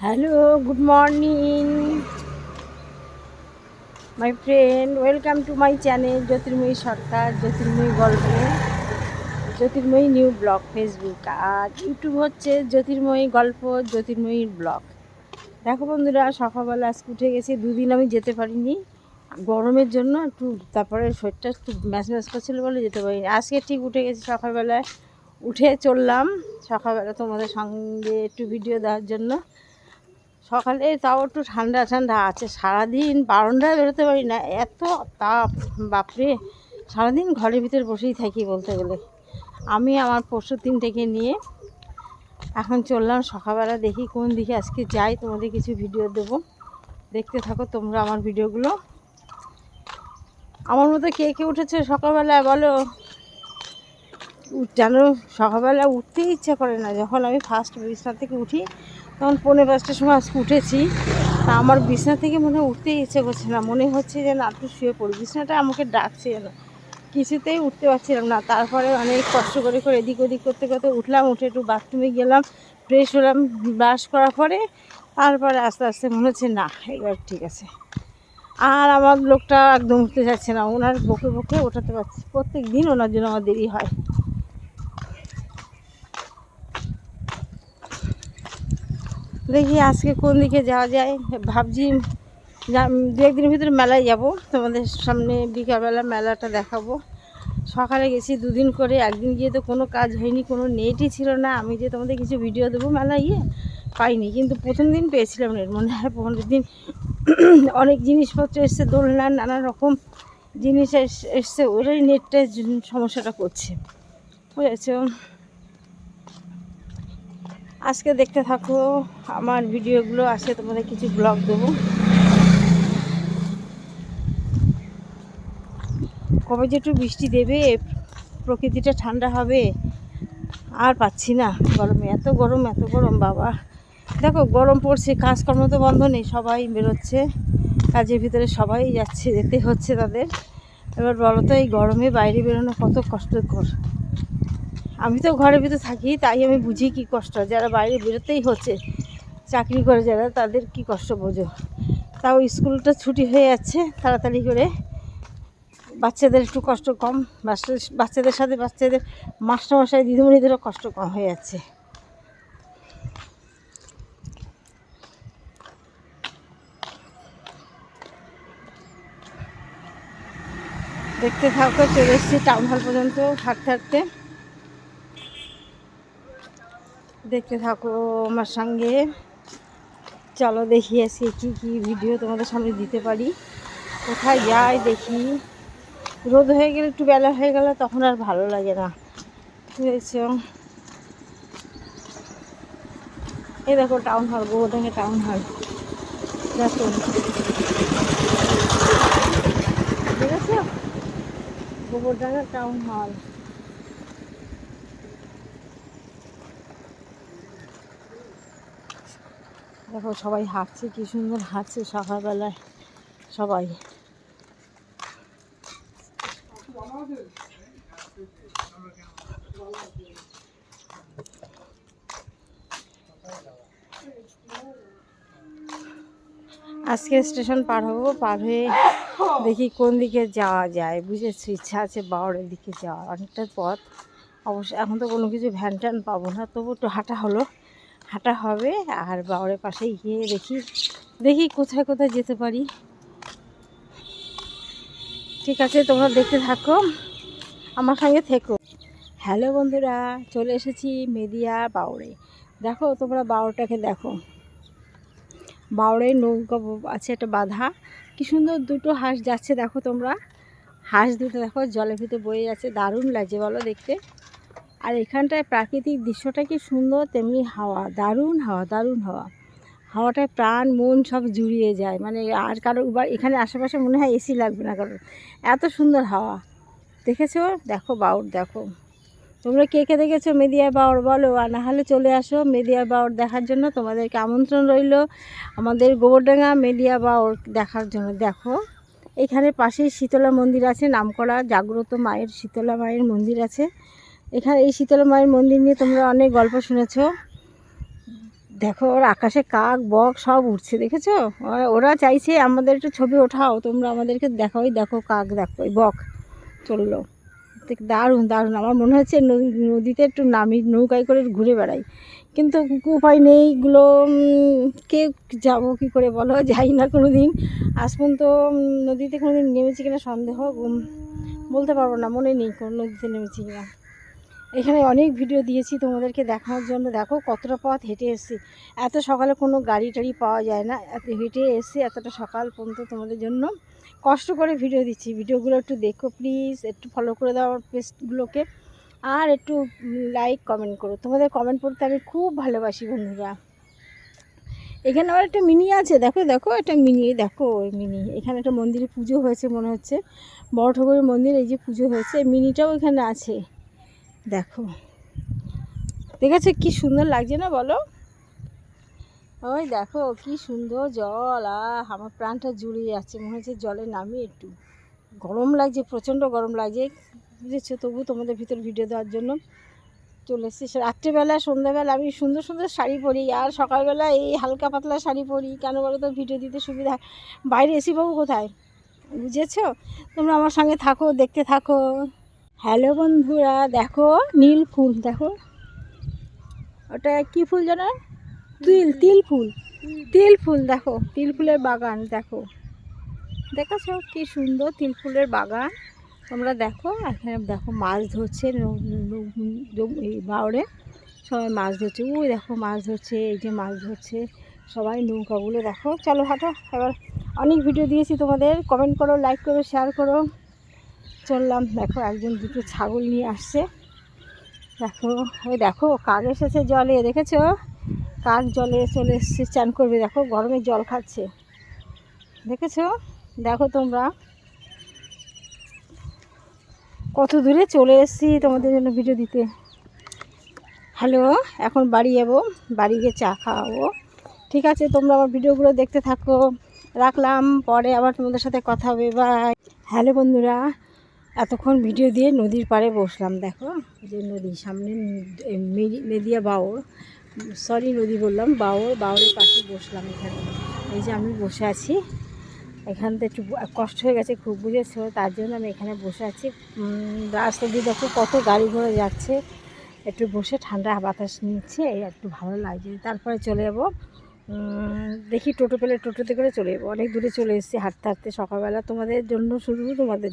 Hello, good morning my friend. Welcome to my channel Jyotirmoyee Sarkar, Jyotirmoyee গল্প, Jyotirmoyee new blog Facebook, আর YouTube হচ্ছে জ্যোতির্ময়ী গল্প, জ্যোতির্ময়ীর blog. দেখো বন্ধুরা, সকালবেলা আজকে উঠে গেছি, দুদিন আমি যেতে পারিনি গরমের জন্য, একটু তারপরে শরীরটা একটু ম্যাচ ম্যাচ করছিল বলে যেতে পারিনি। আজকে ঠিক উঠে গেছি সকালবেলায়, উঠে চললাম সকালবেলা তোমাদের সঙ্গে একটু ভিডিও দেওয়ার জন্য। সকালে তাও একটু ঠান্ডা ঠান্ডা আছে, সারাদিন বারান্দায় বেরোতে পারি না, এত তাপ বাপরে। সারাদিন ঘরের ভিতরে বসেই থাকি বলতে গেলে। আমি আমার পরশু দিনটাকে নিয়ে এখন চললাম সকালবেলা, দেখি কোন দিকে আজকে যাই, তোমাদের কিছু ভিডিও দেবো, দেখতে থাকো তোমরা আমার ভিডিওগুলো। আমার মতো কে কে উঠেছে সকালবেলায় বলো? যেন সকালবেলা উঠতেই ইচ্ছা করে না। যখন আমি ফার্স্ট বিছানা থেকে উঠি তখন 4:45টার সময় আজকে উঠেছি, তা আমার বিছানা থেকে মনে উঠতেই ইচ্ছে করছে না, মনে হচ্ছে যে না একটু শুয়ে পড়ি, বিছানাটা আমাকে ডাকছে যেন, কিছুতেই উঠতে পারছিলাম না। তারপরে অনেক কষ্ট করে করে এদিক ওদিক করতে করতে উঠলাম, উঠে একটু বাথরুমে গেলাম, ফ্রেশ হলাম, ব্রাশ করার পরে তারপরে আস্তে আস্তে মনে হচ্ছে না এবার ঠিক আছে। আর আমার লোকটা একদম উঠতে যাচ্ছে না, ওনার বকে বকে ওঠাতে পারছি, প্রত্যেক দিন ওনার জন্য আমার দেরি হয়। দেখি আজকে কোন দিকে যাওয়া যায়, ভাবছি দু একদিনের ভিতরে মেলায় যাব, তোমাদের সামনে বিকালবেলা মেলাটা দেখাবো। সকালে গেছি দুদিন করে, একদিন গিয়ে তো কোনো কাজ হয়নি, কোনো নেটই ছিল না, আমি যে তোমাদের কিছু ভিডিও দেবো মেলা পাইনি। কিন্তু প্রথম দিন পেয়েছিলাম নেট, মনে হয় 15 দিন অনেক জিনিসপত্র এসছে, দোলনার নানা রকম জিনিস এসছে, ওরাই নেটটার সমস্যাটা করছে, বুঝেছ। আজকে দেখতে থাকো আমার ভিডিওগুলো, আসে তোমাদের কিছু ব্লগ দেবো। কবে যে একটু বৃষ্টি দেবে, প্রকৃতিটা ঠান্ডা হবে, আর পাচ্ছি না গরমে, এত গরম এত গরম বাবা। দেখো গরম পড়ছে, কাজকর্ম তো বন্ধ নেই, সবাই বেরোচ্ছে কাজের ভিতরে, সবাই যাচ্ছে, যেতে হচ্ছে তাদের। এবার বলো তো এই গরমে বাইরে বেরোনো কত কষ্টকর। আমি তো ঘরের ভিতরে থাকি, তাই আমি বুঝি কি কষ্ট, যারা বাইরে বেরোতেই হচ্ছে, চাকরি করে যারা, তাদের কি কষ্ট বোঝো। তাও স্কুলটা ছুটি হয়ে যাচ্ছে তাড়াতাড়ি করে, বাচ্চাদের একটু কষ্ট কম, বাচ্চাদের সাথে বাচ্চাদের মাস্টারমশাই দিদিমণিদেরও কষ্ট কম হয়ে যাচ্ছে। দেখতে থাকো, চলে এসেছি টাউন হল পর্যন্ত হাঁটতে হাঁটতে, দেখতে থাকো আমার সঙ্গে। চলো দেখি আজকে কী কী ভিডিও তোমাদের সামনে দিতে পারি, কোথায় যাই দেখি। রোদ হয়ে গেলে, একটু বেলা হয়ে গেলে তখন আর ভালো লাগে না, বুঝেছ। এই দেখো town hall, Gobardanga town hall, দেখো ঠিক আছে, গোবরডাঙ্গা টাউন হল। দেখো সবাই হাঁটছে, কি সুন্দর হাঁটছে সকালবেলায় সবাই। আজকে স্টেশন পার হবো, পার হয়ে দেখি কোন দিকে যাওয়া যায়, বুঝেছি। ইচ্ছা আছে বাওড়ের দিকে যাওয়া, অনেকটা পথ অবশ্য, এখন তো কোনো কিছু ভ্যান ট্যান পাবো না, তবু একটু হাঁটা হবে। আর বাওড়ের পাশে গিয়ে দেখি কোথায় কোথায় যেতে পারি। ঠিক আছে, তোমরা দেখতে থাকো, আমার সঙ্গে থেকো। হ্যালো বন্ধুরা, চলে এসেছি মেদিয়া বাওড়ে। দেখো তোমরা বাওড়টাকে দেখো, বাওড়ে নৌকা আছে একটা বাঁধা, কি সুন্দর দুটো হাঁস যাচ্ছে, দেখো তোমরা হাঁস দুটো দেখো জলের ভিতরে বয়ে যাচ্ছে, দারুণ লাগছে বলো দেখতে। আর এখানটায় প্রাকৃতিক দৃশ্যটা কি সুন্দর, তেমনি হাওয়া, দারুণ হাওয়া, দারুণ হাওয়া, হাওয়াটায় প্রাণ মন সব জুড়িয়ে যায়। মানে আর কারো এখানে আশেপাশে মনে হয় এসি লাগবে না কারোর, এত সুন্দর হাওয়া। দেখেছো, দেখো বাউড় দেখো। তোমরা কে কে দেখেছো মেদিয়া বাউড় বলো, আর না হলে চলে আসো মেদিয়া বাউড় দেখার জন্য, তোমাদেরকে আমন্ত্রণ রইল আমাদের গোবরডাঙ্গা মেদিয়া বাউড় দেখার জন্য। দেখো এখানে পাশেই শীতলা মন্দির আছে, নামকরা জাগ্রত মায়ের শীতলা মায়ের মন্দির আছে এখানে। এই শীতলা মায়ের মন্দির নিয়ে তোমরা অনেক গল্প শুনেছ, দেখো ওর আকাশে কাক বক সব উঠছে, দেখেছো? ওরা চাইছে আমাদের একটু ছবি ওঠাও, তোমরা আমাদেরকে দেখাও। দেখো কাক, দেখো ওই বক চললো। দারুণ দারুণ। আমার মনে হচ্ছে নদীতে একটু নামি নৌকায় করে ঘুরে বেড়াই, কিন্তু উপায় নেই। এগুলো কে যাবো কী করে বলো, যাই না কোনো দিন। আজ পর্যন্ত নদীতে কোনো দিন নেমেছি কিনা সন্দেহ, বলতে পারবো না, মনে নেই কোনো নদীতে নেমেছি কিনা। এখানে অনেক ভিডিও দিয়েছি তোমাদেরকে দেখানোর জন্য। দেখো কতটা পথ হেঁটে এসেছি। এত সকালে কোনো গাড়ি টাড়ি পাওয়া যায় না, এত হেঁটে এসেছি এতটা সকাল পর্যন্ত তোমাদের জন্য কষ্ট করে ভিডিও দিচ্ছি। ভিডিওগুলো একটু দেখো প্লিজ, একটু ফলো করে দাও আমার পেজগুলোকে, আর একটু লাইক কমেন্ট করো। তোমাদের কমেন্ট পড়তে আমি খুব ভালোবাসি বন্ধুরা। এখানে আবার একটা মিনি আছে, দেখো দেখো একটা মিনি, দেখো ওই মিনি। এখানে একটা মন্দিরে পুজো হয়েছে মনে হচ্ছে, বড় ঠাকুরের মন্দির, এই যে পুজো হয়েছে, মিনিটাও এখানে আছে। দেখো দেখেছো কি সুন্দর লাগছে না বলো? ওই দেখো কি সুন্দর জল, আমার প্রাণটা জুড়িয়ে যাচ্ছে, মনে হচ্ছে জলে নামি। একটু গরম লাগছে, প্রচণ্ড গরম লাগছে, বুঝেছো? তবু তোমাদের ভিতর ভিডিও দেওয়ার জন্য চলে এসেছি। রাত্রেবেলা সন্ধ্যাবেলা আমি সুন্দর সুন্দর শাড়ি পরি, আর সকালবেলা এই হালকা পাতলা শাড়ি পরি। কেন বলো তো? ভিডিও দিতে সুবিধা। বাইরে এসি বাবু কোথায়, বুঝেছো? তোমরা আমার সঙ্গে থাকো, দেখতে থাকো। হ্যালো বন্ধুরা, দেখো নীল ফুল, দেখো ওটা কি ফুল জানো? তিল ফুল, তিল ফুল। দেখো তিল ফুলের বাগান, দেখো দেখেছো কি সুন্দর তিল ফুলের বাগান। তোমরা দেখো এখানে দেখো মাছ ধরছে এই বাওড়ে, সবাই মাছ ধরছে। ওই দেখো মাছ ধরছে, এই যে মাছ ধরছে সবাই নৌকাগুলো। দেখো চলো হাঁটো এবার। অনেক ভিডিও দিয়েছি তোমাদের, কমেন্ট করো, লাইক করো, শেয়ার করো। চললাম। দেখো একজন দুটো ছাগল নিয়ে আসছে, দেখো ওই দেখো কাক এসেছে জলে, দেখেছো? কাক জলে চলে এসছে চান করবে, দেখো গরমে জল খাচ্ছে, দেখেছো? দেখো তোমরা কত দূরে চলে এসেছি তোমাদের জন্য ভিডিও দিতে। হ্যালো, এখন বাড়ি যাবো, বাড়ি গিয়ে চা খাওয়াবো। ঠিক আছে, তোমরা আমার ভিডিওগুলো দেখতে থাকো। রাখলাম, পরে আবার তোমাদের সাথে কথা হবে, বাই। হ্যালো বন্ধুরা, এতক্ষণ ভিডিও দিয়ে নদীর পাড়ে বসলাম। দেখো যে নদীর সামনে মেদিয়া বাওর, সরি নদী বললাম, বাওরের পাশে বসলাম এখানে। এই যে আমি বসে আছি এখান থেকে, একটু কষ্ট হয়ে গেছে খুব, বুঝেছো? তার জন্য আমি এখানে বসে আছি। রাস্তা দিয়ে দেখো কত গাড়ি ঘোড়া যাচ্ছে, একটু বসে ঠান্ডা বাতাস নিচ্ছে, এই একটু ভালো লাগছে। তারপরে চলে যাবো, দেখি টোটো পেলে টোটোতে করে চলে যাবো। অনেক দূরে চলে এসেছি হাঁটতে হাঁটতে সকালবেলা, তোমাদের জন্য, শুধু তোমাদের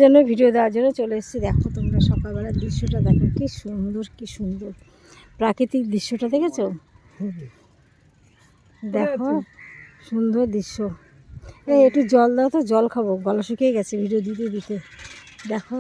জন্য ভিডিও দেওয়ার জন্য চলে এসেছি। দেখো তোমরা সকালবেলার দৃশ্যটা দেখো, কি সুন্দর কি সুন্দর প্রাকৃতিক দৃশ্যটা, দেখেছো? দেখো সুন্দর দৃশ্য। এই একটু জল দাও তো, জল খাবো, গলা শুকিয়ে গেছে ভিডিও দিতে দিতে। দেখো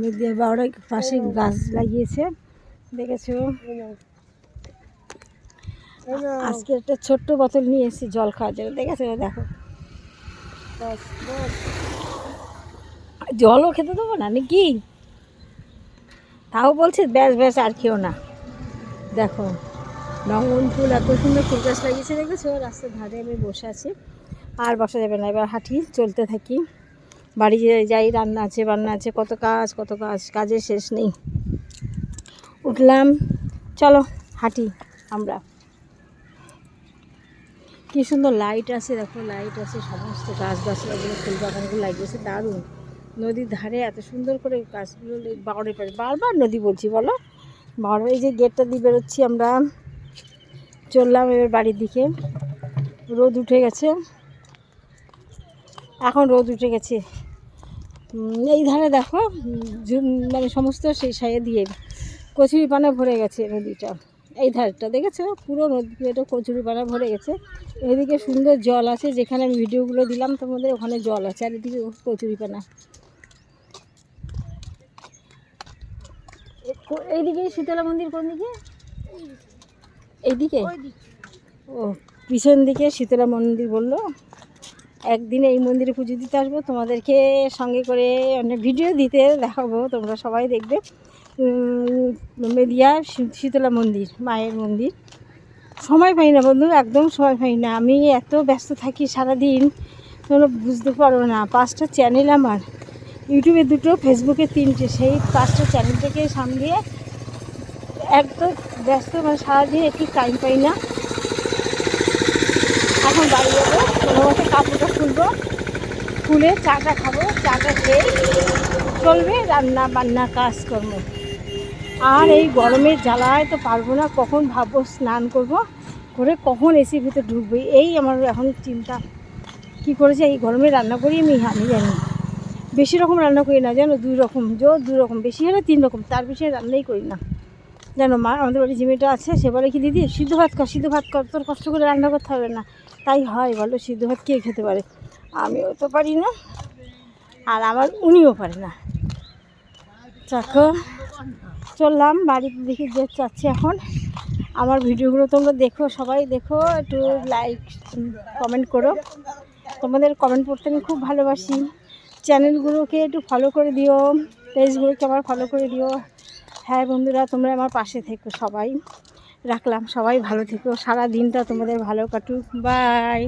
মেদিয়া বাওড়ার পাশে গাছ লাগিয়েছে, দেখেছো? আজকে একটা ছোট্ট বোতল নিয়ে এসেছি জল খাওয়ার জন্য, দেখেছো? দেখো জলও খেতে দেবো না নাকি, তাও বলছে ব্যাস ব্যাস আর খেও না। দেখো রঙন ফুল, এত সুন্দর ফুল গাছ লাগিয়েছে, দেখেছো? রাস্তার ধারে আমি বসে আছি, আর বসা যাবে না, এবার হাঁটি, চলতে থাকি। বাড়ি যাই, রান্না আছে বান্না আছে, কত কাজ কত কাজ, কাজের শেষ নেই। উঠলাম, চলো হাঁটি আমরা। কী সুন্দর লাইট আছে, দেখো লাইট আছে, সমস্ত গাছগাছলাগুলো ফুল বাগানগুলো লাগিয়েছে, দারুণ। নদীর ধারে এত সুন্দর করে গাছগুলো, বাওড়ে পারে, বারবার নদী বলছি বলো, বাওড়ে। এই যে গেটটা দিয়ে বেরোচ্ছি আমরা, চললাম এবার বাড়ির দিকে। রোদ উঠে গেছে, এখন রোদ উঠে গেছে। এই ধারে দেখো মানে সমস্ত সেই সাইডে দিয়ে কচুরিপানা ভরে গেছে নদীটা। এই ধারটা দেখেছো, পুরো নদীটা কচুরিপানা ভরে গেছে। এদিকে সুন্দর জল আছে, যেখানে আমি ভিডিওগুলো দিলাম তোমাদের, ওখানে জল আছে, আর এদিকে কচুরিপানা। এইদিকে শীতলা মন্দির কোন দিকে? এইদিকে, ও পিছন দিকে শীতলা মন্দির বললো। একদিন এই মন্দিরে পুজো দিতে আসবো, তোমাদেরকে সঙ্গে করে অনেক ভিডিও দিতে দেখাবো, তোমরা সবাই দেখবে। মেদিয়া শীতলা মন্দির, মায়ের মন্দির। সময় পাই না বন্ধু, একদম সময় পাই না, আমি এত ব্যস্ত থাকি সারাদিন, তোমরা বুঝতে পারো না। 5টা চ্যানেল আমার, ইউটিউবে 2টো, ফেসবুকে 3টে, সেই 5টা চ্যানেলটাকে সামলিয়ে একদম ব্যস্ত, মানে সারাদিন একটু টাইম পাই না। এখন বাড়ি যাবো, কোনো মতো কাপড়টা খুলবো, খুলে চাটা খাবো, চাটা খেয়ে চলবে রান্না বান্না কাজকর্ম। আর এই গরমের জ্বালায় তো পারবো না, কখন ভাববো স্নান করব, করে কখন এসির ভিতরে ঢুকবো, এই আমার এখন চিন্তা। কী করেছে এই গরমে রান্না করি আমি জানি। বেশি রকম রান্না করি না জানো, 2 রকম, দু রকম, বেশি হলে 3 রকম, তার বেশি রান্নাই করি না জানো। মা আমাদের বাড়ি যে মেয়েটা আছে সে বলে কি, দিদি সিদ্ধ ভাত কর, তোর কষ্ট করে রান্না করতে হবে না। তাই হয় বলো, সিদ্ধ ভাত কে খেতে পারে? আমিও তো পারি না, আর আমার উনিও পারে না। চাকো চললাম বাড়িতে, দেখি যে চাচ্ছি এখন। আমার ভিডিওগুলো তোমরা দেখো, সবাই দেখো, একটু লাইক কমেন্ট করো। তোমাদের কমেন্ট পড়তে আমি খুব ভালোবাসি। চ্যানেলগুলোকে একটু ফলো করে দিও, পেজগুলোকে আমার ফলো করে দিও। হ্যাঁ বন্ধুরা, তোমরা আমার পাশে থেকো সবাই। রাখলাম, সবাই ভালো থেকো, সারা দিনটা তোমাদের ভালো কাটুক, বাই।